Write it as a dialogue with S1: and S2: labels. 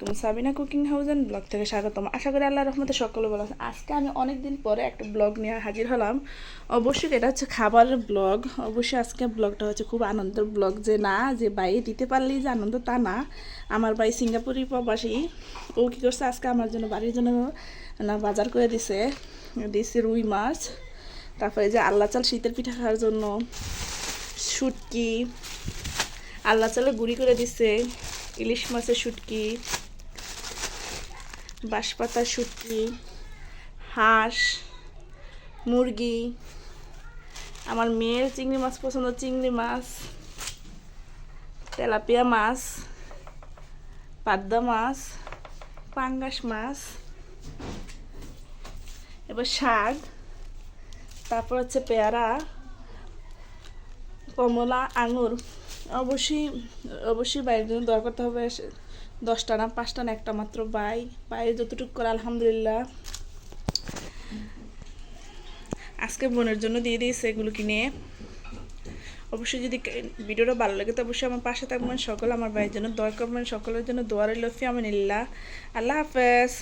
S1: আলাইকুম, Sabina cooking house and blog থেকে স্বাগতম। আশা করি আল্লাহর রহমতে সকলে ভালো আছেন। আজকে আমি অনেক দিন পরে একটা ব্লগ নিয়ে হাজির হলাম। অবশ্যই এটা হচ্ছে খাবারের ব্লগ। অবশ্যই আজকে ব্লগটা হচ্ছে খুব আনন্দের ব্লগ, যে না যে ভাই দিতে পারলেই যে আনন্দ তা না। আমার ভাই সিঙ্গাপুরি প্রবাসী, ও কী করছে আজকে আমার জন্য বাড়ির জন্য না বাজার করে দিছে রুই মাছ, তারপরে যে আল্লাহ চাল শীতের পিঠা খাওয়ার জন্য শুটকি, আল্লাহ চালে গুঁড়ি করে দিছে, ইলিশ মাছের শুটকি, বাঁশপাতা শুটকি, হাঁস, মুরগি, আমার মেয়ের চিংড়ি মাছ পছন্দ, চিংড়ি মাছ, তেলাপিয়া মাছ, পাবদা মাছ, পাঙ্গাস মাছ, এবার শাক, তারপর হচ্ছে পেয়ারা, কমলা, আঙুর। অবশ্যই বাইরের জন্য দোয়া করতে হবে। 10টা না 5টা না, একটা মাত্র বাইরে যতটুকু করে আলহামদুলিল্লাহ। আজকে বোনের জন্য দিয়ে দিয়েছে এগুলো কিনে। অবশ্যই যদি ভিডিওটা ভালো লাগে তো অবশ্যই আমার পাশে থাকবেন, সকল আমার ভাইয়ের জন্য দোয়া করবেন, সকলের জন্য দোয়া রইল। ফি আমিনিল্লাহ। আল্লাহ হাফেজ।